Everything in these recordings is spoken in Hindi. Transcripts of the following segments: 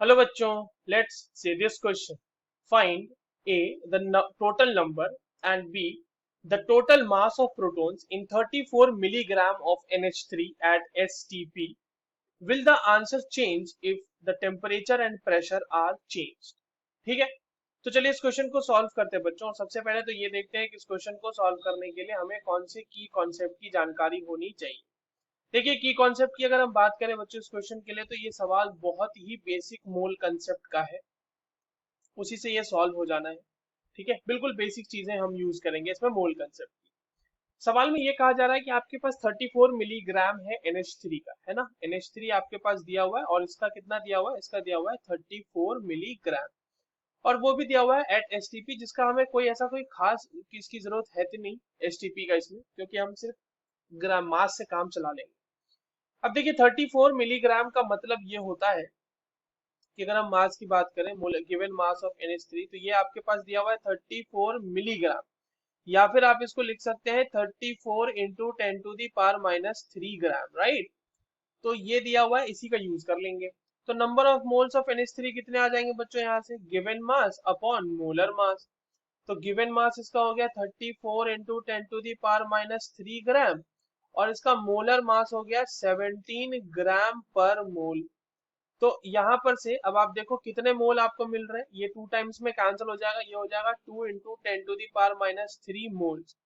हेलो बच्चों, let's see this question. Find A the total number and B the total mass of protons in 34 milligram of NH3 at STP. Will the answer change if the temperature and pressure are changed? ठीक है, तो चलिए इस क्वेश्चन को सॉल्व करते हैं बच्चों। और सबसे पहले तो ये देखते हैं कि इस क्वेश्चन को सॉल्व करने के लिए हमें कौन से की कॉन्सेप्ट की जानकारी होनी चाहिए। देखिए, की कॉन्सेप्ट की अगर हम बात करें बच्चों इस क्वेश्चन के लिए, तो ये सवाल बहुत ही बेसिक मोल कंसेप्ट का है, उसी से ये सॉल्व हो जाना है। ठीक है, बिल्कुल बेसिक चीजें हम यूज करेंगे इसमें मोल कंसेप्ट की। सवाल में ये कहा जा रहा है कि आपके पास 34 मिलीग्राम है NH3 का, है ना। NH3 आपके पास दिया हुआ है और इसका कितना दिया हुआ है, इसका दिया हुआ है 34 मिलीग्राम। और वो भी दिया हुआ है एट STP, जिसका हमें कोई ऐसा कोई खास इसकी जरूरत है तो नहीं STP का इसमें, क्योंकि हम सिर्फ ग्राम मास से काम चला लेंगे। अब देखिए 34 मिलीग्राम का मतलब ये होता है कि अगर हम मास की बात करें, गिवन मास ऑफ NH3, तो ये आपके पास दिया हुआ है 34 मिलीग्राम, या फिर आप इसको लिख सकते हैं 34 इंटू 10⁻³ राइट। तो ये दिया हुआ है, इसी का यूज कर लेंगे। तो number of moles of NH3 कितने आ जाएंगे बच्चों, यहाँ से given mass upon molar mass. तो गिवन मास इसका हो गया 34 इंटू 10⁻³ और इसका मोलर मास हो गया 17 ग्राम पर मोल। तो यहाँ पर से अब आप देखो कितने मोल आपको मिल रहे हैं, ये 2 टाइम्स में कैंसिल हो जाएगा, ये हो जाएगा 2 इंटू 10⁻³ मोल्स।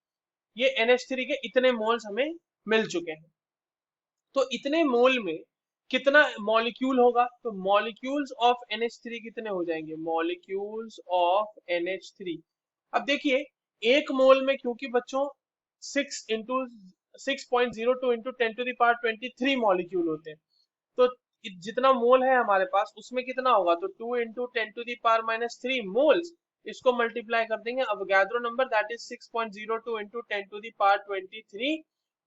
ये NH3 के इतने मोल्स हमें मिल चुके हैं। तो इतने मोल में कितना मॉलिक्यूल होगा, तो मॉलिक्यूल्स ऑफ NH3 कितने हो जाएंगे, मॉलिक्यूल्स ऑफ NH3। अब देखिए एक मोल में, क्योंकि बच्चों 6 इंटू 6.02 इंटू 10⁻23 मॉलिक्यूल होते हैं, तो जितना मोल है हमारे पास उसमें कितना होगा, तो 2 इंटू 10⁻³ मोल्स। इसको मल्टीप्लाई कर देंगे Avogadro number, that is 6.02 into 10⁻23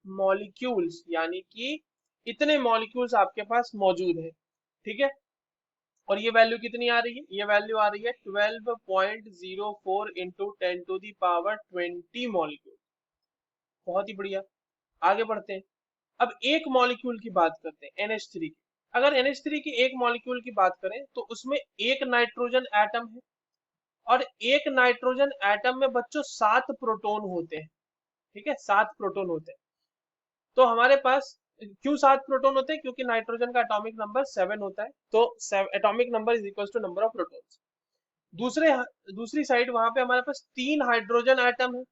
molecules, यानी कि इतने मॉलिक्यूल्स आपके पास मौजूद है। ठीक है, और ये वैल्यू कितनी आ रही है, ये वैल्यू आ रही है 12.04 इंटू 10⁻20 मॉलिक्यूल। बहुत ही बढ़िया, आगे बढ़ते हैं। अब एक मॉलिक्यूल की बात करते हैं NH3 की। अगर NH3 की एक मॉलिक्यूल की बात करें तो उसमें एक नाइट्रोजन एटम है, और एक नाइट्रोजन एटम में बच्चों 7 प्रोटॉन होते हैं। ठीक है, 7 प्रोटॉन होते हैं। तो हमारे पास क्यों 7 प्रोटॉन होते हैं, क्योंकि नाइट्रोजन का एटॉमिक नंबर 7 होता है, तो atomic number is equal to number of protons. दूसरे दूसरी साइड वहां पे हमारे पास 3 हाइड्रोजन एटम है।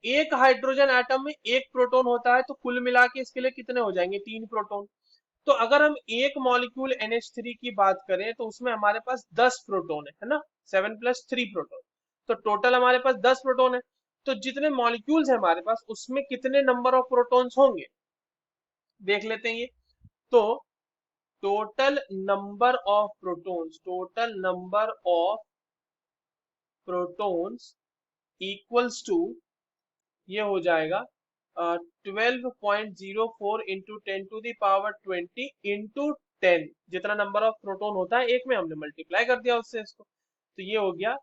एक हाइड्रोजन एटम में एक प्रोटॉन होता है, तो कुल मिला के इसके लिए कितने हो जाएंगे, 3 प्रोटॉन। तो अगर हम एक मॉलिक्यूल NH3 की बात करें तो उसमें हमारे पास 10 प्रोटॉन है ना, 7 + 3 प्रोटॉन। तो टोटल हमारे पास 10 प्रोटॉन है। तो जितने मॉलिक्यूल्स है हमारे पास उसमें कितने नंबर ऑफ प्रोटॉन्स होंगे, देख लेते हैं ये। तो total number of protons, total number of protons equals to, ये हो जाएगा 12.04 इंटू 10⁻20 इंटू 10। जितना नंबर ऑफ प्रोटॉन होता है एक में, हमने मल्टीप्लाई कर दिया उससे इसको, तो ये हो गया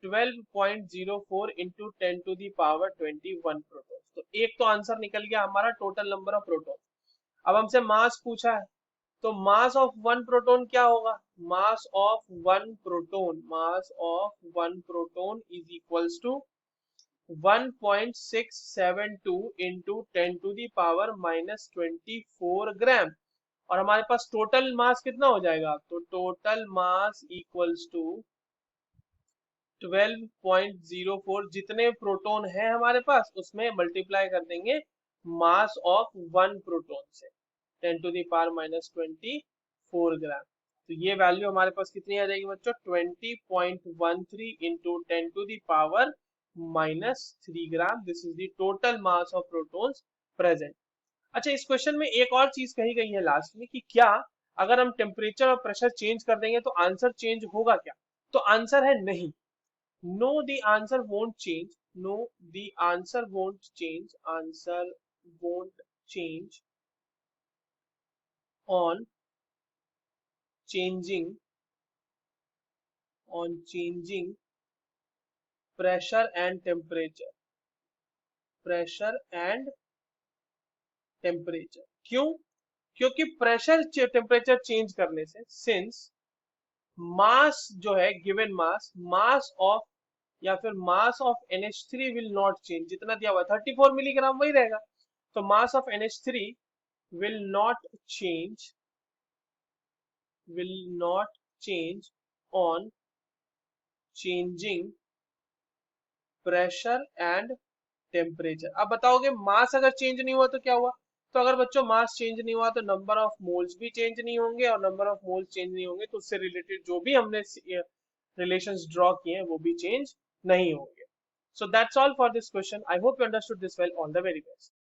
12.04 इंटू 10⁻21 प्रोटॉन। तो एक तो आंसर निकल गया हमारा टोटल नंबर ऑफ प्रोटॉन। अब हमसे मास पूछा है, तो मास ऑफ वन प्रोटॉन क्या होगा, mass of one proton, mass of one proton is equals to 1.672 into 10⁻24 gram. और हमारे पास टोटल मास कितना हो जाएगा, तो टोटल मास इक्वल्स टू 12.04, जितने प्रोटॉन है हमारे पास उसमें मल्टीप्लाई कर देंगे मास ऑफ वन प्रोटॉन से, 10⁻24 ग्राम। तो ये वैल्यू हमारे पास कितनी आ जाएगी बच्चों, 20.13 into 10⁻³ gram. This is the total mass of protons present. अच्छा, इस क्वेश्चन में एक और चीज कही गई है लास्ट में, कि क्या अगर हम टेम्परेचर और प्रेशर चेंज कर देंगे तो आंसर चेंज होगा क्या। तो आंसर है नहीं। No, the answer won't change. No, the answer won't change. Answer won't change on changing pressure and temperature. Pressure and temperature. क्यों, क्योंकि प्रेशर टेम्परेचर चेंज करने से, सिंस मास जो है गिवन मास, मास ऑफ या फिर mass of NH3 will not change, जितना दिया हुआ 34 मिलीग्राम वही रहेगा। तो mass of NH3 will not change, will not change on changing pressure and temperature। अब बताओगे मास अगर चेंज नहीं हुआ तो क्या हुआ? तो अगर बच्चों मास चेंज नहीं हुआ तो नंबर ऑफ मोल्स भी चेंज नहीं होंगे, और नंबर ऑफ मोल्स चेंज नहीं होंगे तो उससे रिलेटेड जो भी हमने रिलेशंस ड्रॉ किए हैं वो भी चेंज नहीं होंगे। So that's all for this question. I hope you understood this well. All the very best.